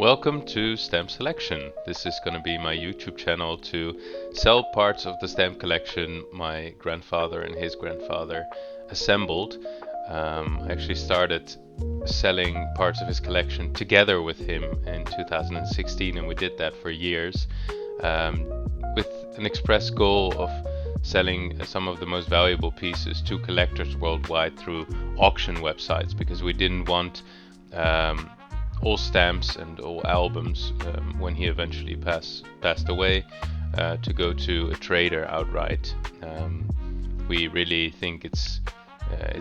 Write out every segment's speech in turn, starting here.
Welcome to Stamp Selection. This is going to be my YouTube channel to sell parts of the stamp collection my grandfather and his grandfather assembled. I actually started selling parts of his collection together with him in 2016, and we did that for years with an express goal of selling some of the most valuable pieces to collectors worldwide through auction websites, because we didn't want all stamps and all albums, when he eventually passed away, to go to a trader outright. We really think it's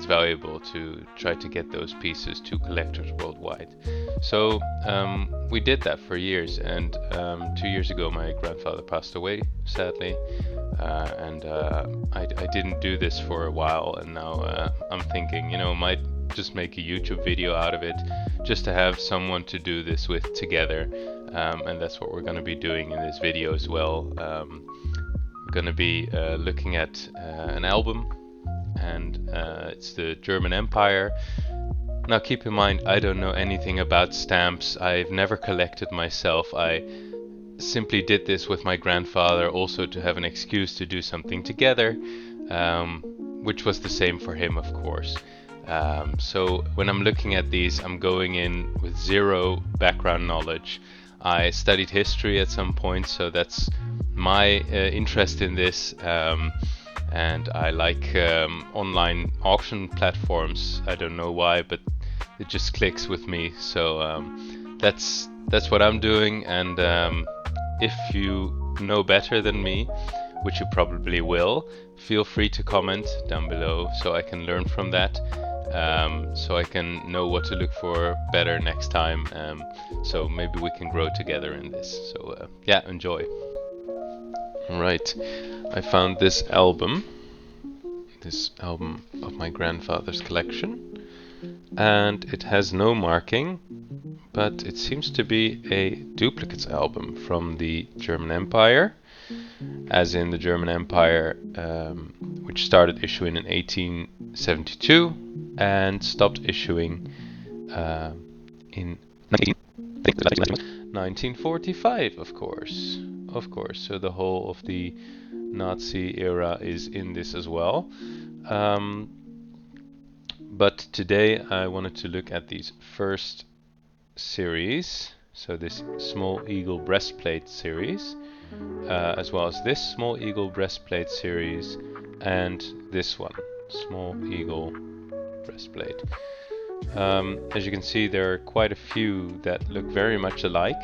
valuable to try to get those pieces to collectors worldwide. So we did that for years, and 2 years ago my grandfather passed away, sadly, and I didn't do this for a while, and now I'm thinking, might just make a YouTube video out of it, just to have someone to do this with together, and that's what we're going to be doing in this video as well. We're going to be looking at an album, and it's the German Empire. Now keep in mind, I don't know anything about stamps. I've never collected myself. I simply did this with my grandfather, also to have an excuse to do something together, which was the same for him, of course. So when I'm looking at these, I'm going in with zero background knowledge. I studied history at some point, so that's my interest in this, and I like online auction platforms. I don't know why, but it just clicks with me. So that's what I'm doing, and if you know better than me, which you probably will, feel free to comment down below so I can learn from that. So I can know what to look for better next time, so maybe we can grow together in this. So yeah, enjoy. Right, I found this album of my grandfather's collection, and it has no marking, but it seems to be a duplicates album from the German Empire, as in the German Empire, which started issuing in 1872 and stopped issuing in 1945, of course. So the whole of the Nazi era is in this as well. But today I wanted to look at these first series, so this Small Eagle Breastplate series, as well as this Small Eagle Breastplate series and this one, Small Eagle Breastplate. As you can see, there are quite a few that look very much alike,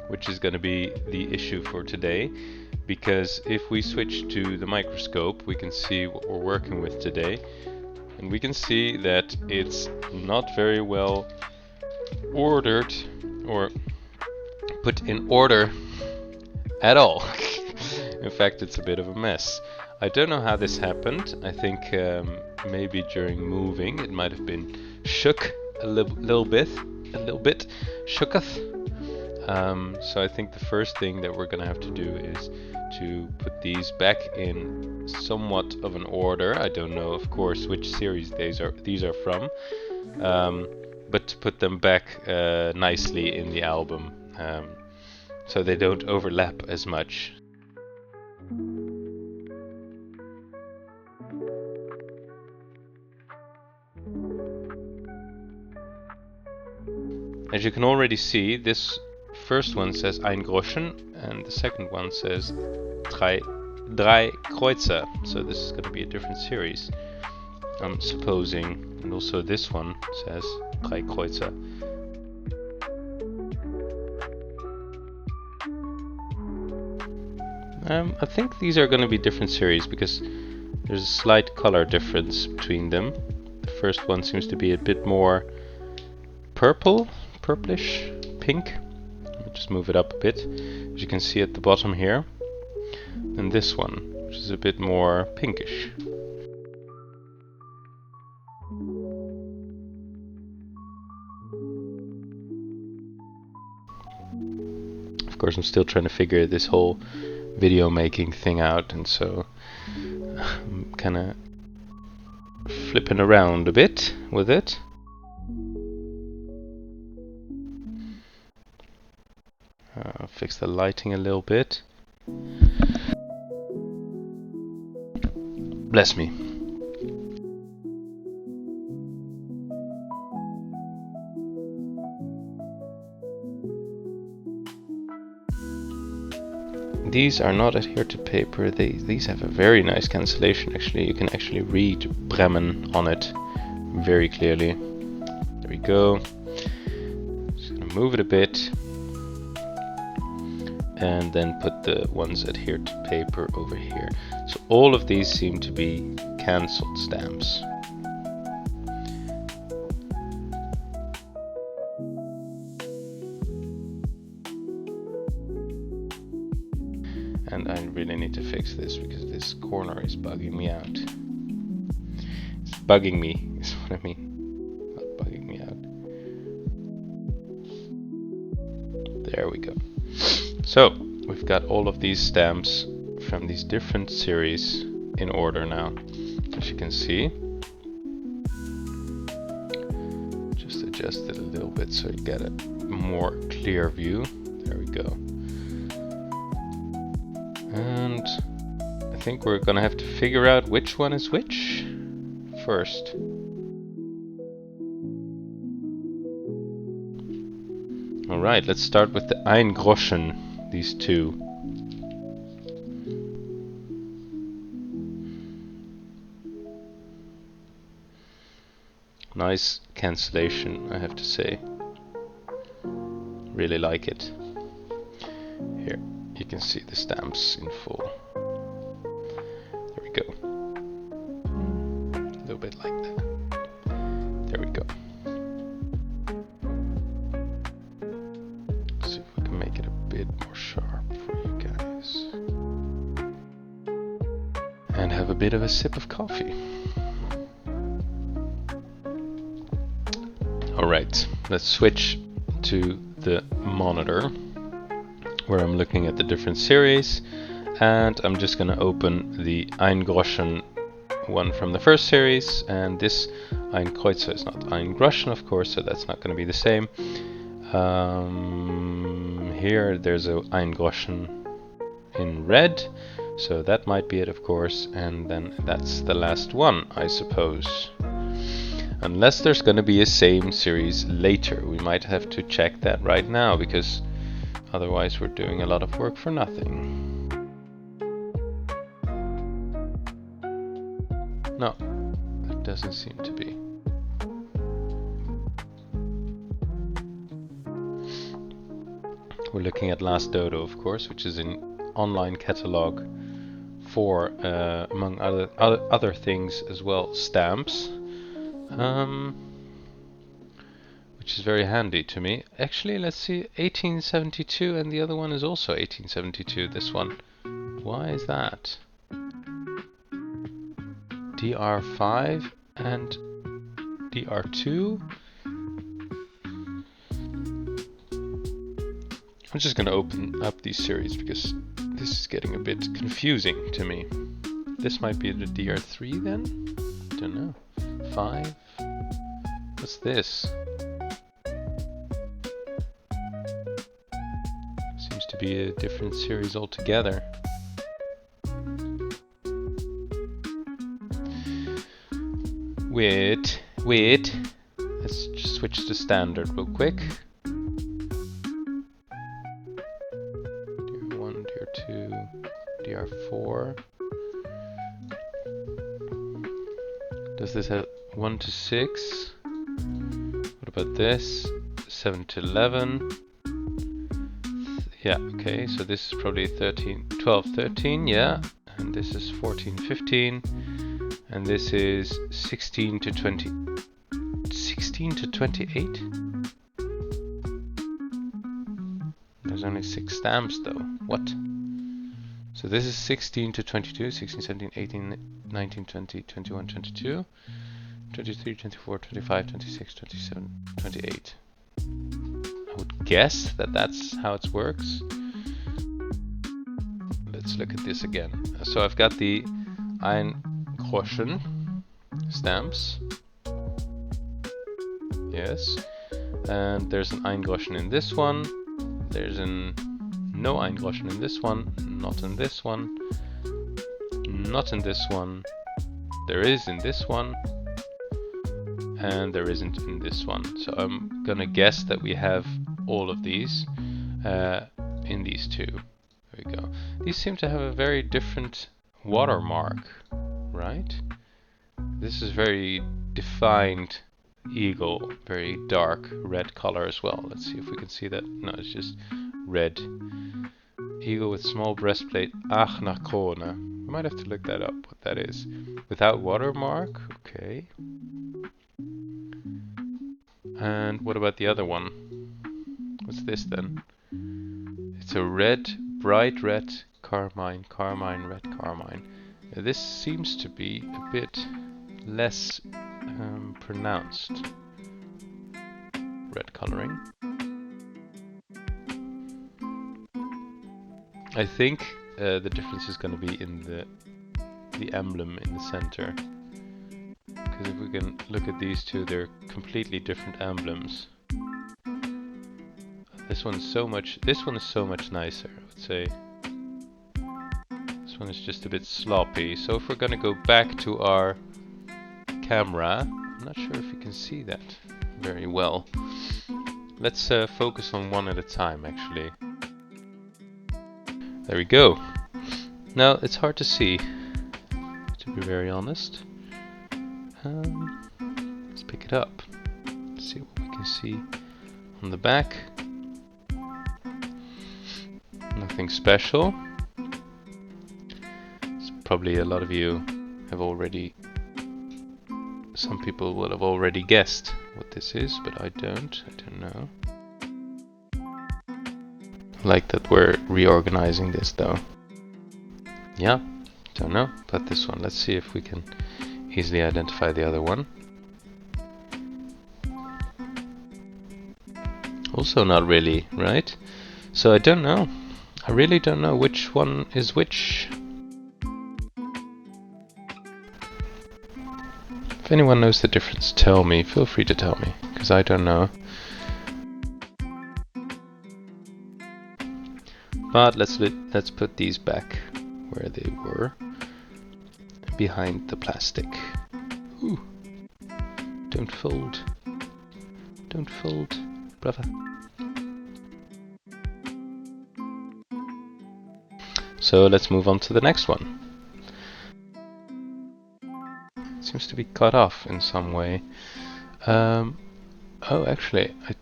which is going to be the issue for today, because if we switch to the microscope, we can see what we're working with today, and we can see that it's not very well ordered or put in order at all. In fact, it's a bit of a mess. I don't know how this happened. I think maybe during moving it might have been shook a little bit, shooketh. So I think the first thing that we're gonna have to do is to put these back in somewhat of an order. I don't know, of course, which series these are from, but to put them back nicely in the album, so they don't overlap as much. As you can already see, this first one says ein Groschen, and the second one says drei Kreuzer. So this is going to be a different series, I'm supposing. And also this one says drei Kreuzer. I think these are going to be different series because there's a slight color difference between them. The first one seems to be a bit more purplish, pink. Let me just move it up a bit, as you can see at the bottom here. And this one, which is a bit more pinkish. Of course, I'm still trying to figure this whole video making thing out, and so I'm kind of flipping around a bit with it. Fix the lighting a little bit. Bless me. These are not adhered to paper. These have a very nice cancellation actually. You can actually read Bremen on it very clearly. There we go. Just gonna move it a bit. And then put the ones adhered to paper over here. So all of these seem to be cancelled stamps. And I really need to fix this because this corner is bugging me out. It's bugging me, is what I mean. Not bugging me out. There we go. So, we've got all of these stamps from these different series in order now. As you can see. Just adjust it a little bit so you get a more clear view. There we go. And I think we're gonna have to figure out which one is which first. Alright, let's start with the Ein Groschen, these two. Nice cancellation, I have to say. Really like it. Here. You can see the stamps in full. There we go. A little bit like that. There we go. Let's see if we can make it a bit more sharp for you guys. And have a bit of a sip of coffee. Alright, let's switch to the monitor, where I'm looking at the different series, and I'm just going to open the Ein Groschen one from the first series, and this Ein Kreuzer is not Ein Groschen, of course, so that's not going to be the same. Here there's a Ein Groschen in red, so that might be it, of course, and then that's the last one, I suppose. Unless there's going to be a same series later, we might have to check that right now, because otherwise we're doing a lot of work for nothing. No, it doesn't seem to be. We're looking at lastdodo, of course, which is an online catalog for, among other things as well, stamps. Which is very handy to me. Actually, let's see, 1872, and the other one is also 1872, this one. Why is that? DR5 and DR2? I'm just gonna open up these series because this is getting a bit confusing to me. This might be the DR3 then? Don't know. 5? What's this? Seems to be a different series altogether. Wait. Let's just switch to standard real quick. DR1, DR2, DR4. Does this have 1 to 6? What about this? 7 to 11. Yeah, okay, so this is probably 12, 13, yeah. And this is 14, 15. And this is 16 to 20. 16 to 28? There's only 6 stamps though. What? So this is 16 to 22, 16, 17, 18, 19, 20, 21, 22, 23, 24, 25, 26, 27, 28. I would guess that that's how it works. Let's look at this again. So I've got the Ein Groschen stamps. Yes. And there's an Ein Groschen in this one. there's no Eingroschen in this one, not in this one, not in this one. There is in this one, and there isn't in this one. So I'm gonna guess that we have all of these in these two. There we go. These seem to have a very different watermark, right? This is very defined eagle, very dark red color as well. Let's see if we can see that. No, it's just red. Eagle with small breastplate, ach nach Krone. We might have to look that up, what that is. Without watermark, okay. And what about the other one? What's this then? It's a red, bright red, carmine, carmine, red, carmine. This seems to be a bit less pronounced red coloring. I think the difference is going to be in the emblem in the center. Because if we can look at these two, they're completely different emblems. This one is so much nicer, I would say. This one is just a bit sloppy. So if we're gonna go back to our camera, I'm not sure if you can see that very well. Let's focus on one at a time, actually. There we go. Now it's hard to see, to be very honest. Let's pick it up. Let's see what we can see on the back. Nothing special. It's probably a lot of you have already. Some people will have already guessed what this is, but I don't know. I like that we're reorganizing this though. Yeah, don't know about this one. Let's see if we can easily identify the other one. Also not really, right? So I don't know. I really don't know which one is which. If anyone knows the difference, tell me. Feel free to tell me, because I don't know. But let's put these back where they were, behind the plastic. Ooh. Don't fold. Don't fold, brother. So let's move on to the next one. Seems to be cut off in some way. Oh, actually, I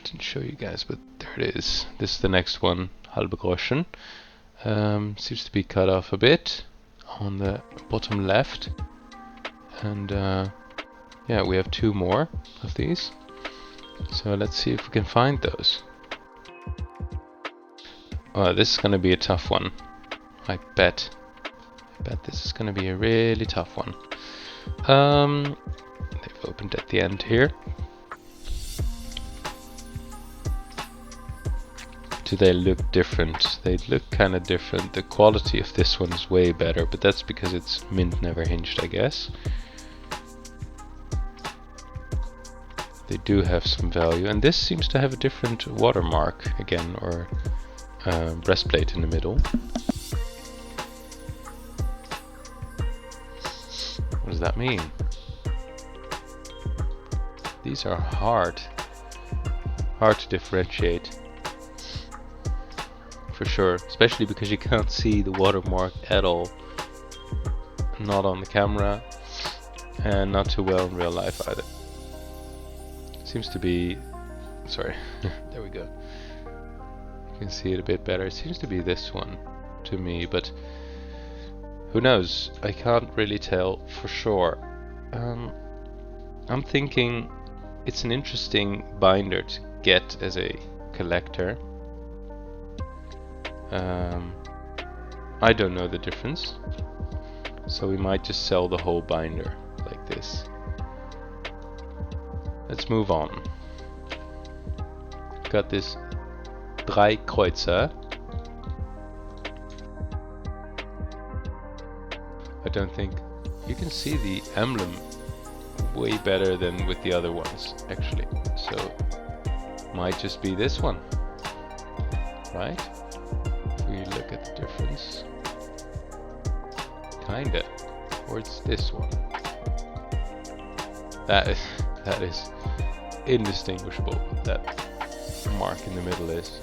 didn't show you guys, but there it is. This is the next one, halbe Groschen. Seems to be cut off a bit on the bottom left. And yeah, we have two more of these. So let's see if we can find those. Oh, this is going to be a tough one. I bet this is going to be a really tough one. They've opened at the end here. Do they look different? They look kind of different. The quality of this one is way better, but that's because it's mint never hinged, I guess. They do have some value, and this seems to have a different watermark again, or breastplate in the middle. What does that mean? These are hard to differentiate, for sure, especially because you can't see the watermark at all. Not on the camera, and not too well in real life either. Seems to be, sorry, there we go. You can see it a bit better. It seems to be this one to me, but who knows? I can't really tell for sure. I'm thinking it's an interesting binder to get as a collector. I don't know the difference, so we might just sell the whole binder like this. Let's move on. Got this Drei Kreuzer. I don't think you can see the emblem way better than with the other ones, actually. So might just be this one, right? If we look at the difference, kinda, or it's this one. That is indistinguishable what that mark in the middle is.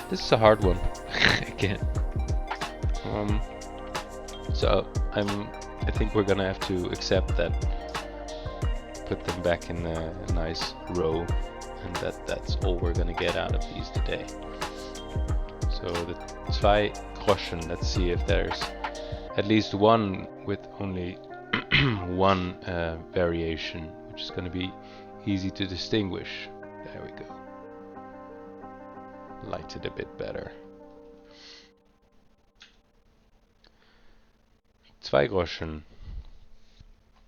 This is a hard one again. So I think we're gonna have to accept that, put them back in a nice row, and that's all we're gonna get out of these today. So the 2 Groschen, let's see if there's at least one with only one variation, which is gonna be easy to distinguish. There we go. Light it a bit better. 2 Groschen.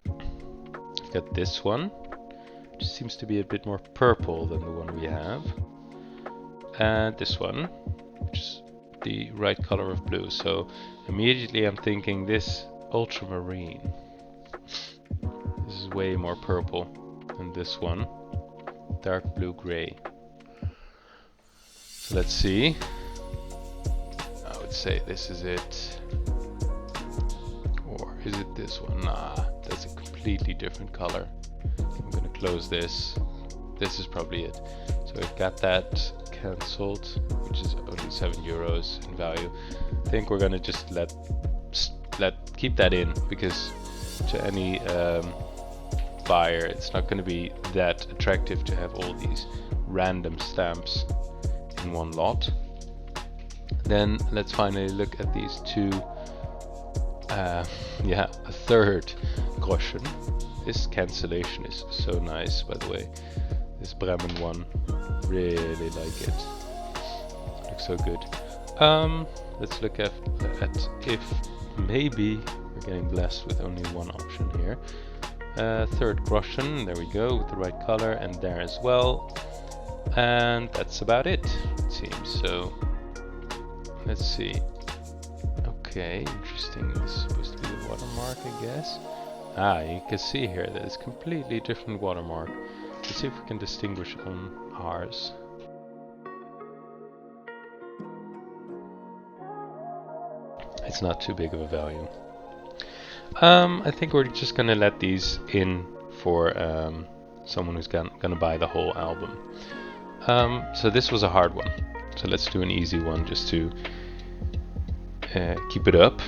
I've got this one, which seems to be a bit more purple than the one we have. And this one, which is the right color of blue. So immediately I'm thinking this ultramarine. This is way more purple than this one. Dark blue gray. So let's see. I would say this is it. Or is it this one? Nah, that's a completely different color. I'm gonna close this. This is probably it. So we've got that cancelled, which is only €7 in value. I think we're gonna just keep that in, because to any buyer it's not gonna be that attractive to have all these random stamps in one lot. Then let's finally look at these 2. Yeah, a 3rd Groschen. This cancellation is so nice, by the way. This Bremen one, really like it. Looks so good. Let's look at if maybe we're getting blessed with only one option here. 3rd Groschen, there we go, with the right color, and there as well. And that's about it seems. So let's see. Okay, interesting. This is supposed to be the watermark, I guess. You can see here that it's completely different watermark. Let's see if we can distinguish on ours. It's not too big of a value. I think we're just gonna let these in for someone who's gonna buy the whole album. So this was a hard one. So let's do an easy one just to keep it up.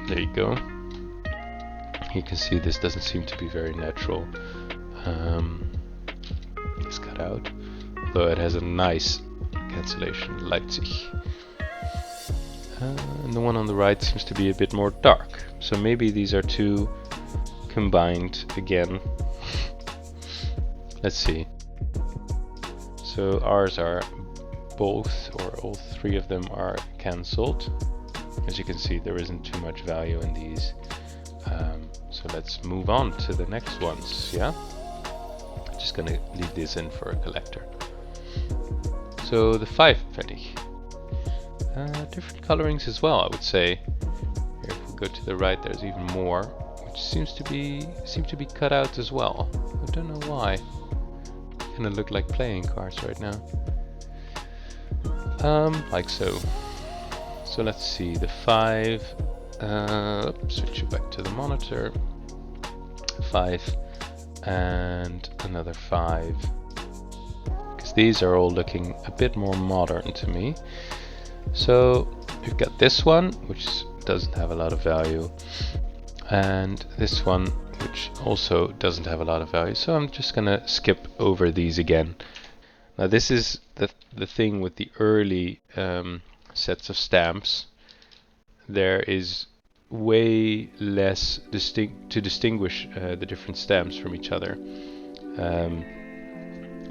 There you go. You can see this doesn't seem to be very natural. It's cut out, although it has a nice cancellation, Leipzig. And the one on the right seems to be a bit more dark. So maybe these are 2 combined again. Let's see. So ours are both, or all 3 of them are cancelled. As you can see, there isn't too much value in these. So let's move on to the next ones, yeah? Just gonna leave this in for a collector. So the 5 Pfennig. Different colorings as well, I would say. Here, if we go to the right, there's even more, which seem to be cut out as well. I don't know why. Kind of look like playing cards right now. Like so. So let's see, the 5. Switch it back to the monitor. 5 and another 5. Because these are all looking a bit more modern to me. So we've got this one, which doesn't have a lot of value, and this one, which also doesn't have a lot of value. So I'm just gonna skip over these again. Now this is the thing with the early sets of stamps. There is way less to distinguish the different stamps from each other,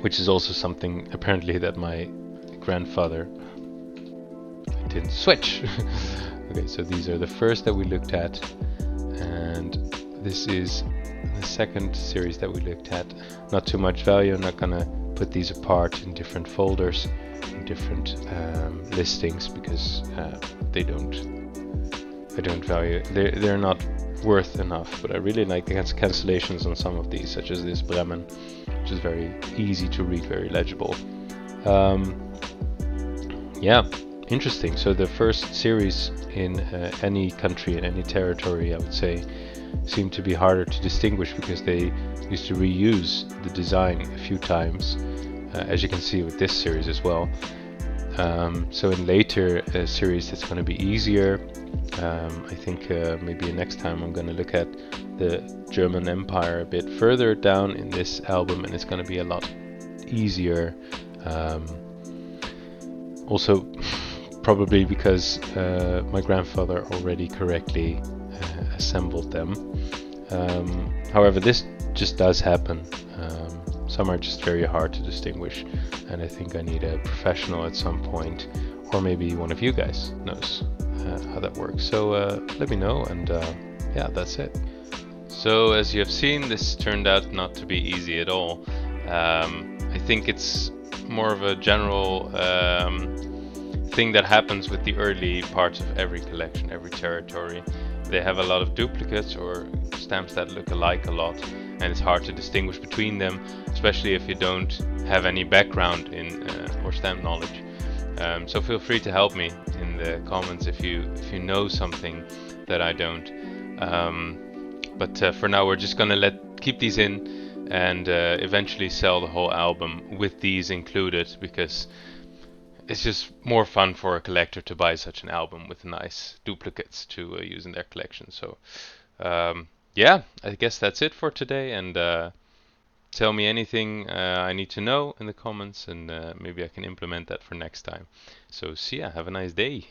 which is also something apparently that my grandfather didn't switch. Okay, so these are the first that we looked at, and this is the second series that we looked at. Not too much value. I'm not gonna put these apart in different folders, in different listings, because I don't value. They're not worth enough. But I really like the cancellations on some of these, such as this Bremen, which is very easy to read, very legible. Yeah, interesting. So the first series in any country, in any territory, I would say, seem to be harder to distinguish because they used to reuse the design a few times, as you can see with this series as well. So in later series it's going to be easier. I think maybe next time I'm going to look at the German Empire a bit further down in this album, and it's going to be a lot easier. Also, probably because my grandfather already correctly assembled them. However, this just does happen. Some are just very hard to distinguish, and I think I need a professional at some point, or maybe one of you guys knows how that works. So let me know, and yeah, that's it. So as you have seen, this turned out not to be easy at all. I think it's more of a general thing that happens with the early parts of every collection, every territory. They have a lot of duplicates or stamps that look alike a lot, and it's hard to distinguish between them, especially if you don't have any background in or stamp knowledge. So feel free to help me in the comments if you know something that I don't. But for now, we're just gonna keep these in and eventually sell the whole album with these included, because it's just more fun for a collector to buy such an album with nice duplicates to use in their collection. So yeah, I guess that's it for today, and tell me anything I need to know in the comments, and maybe I can implement that for next time. So see ya, have a nice day.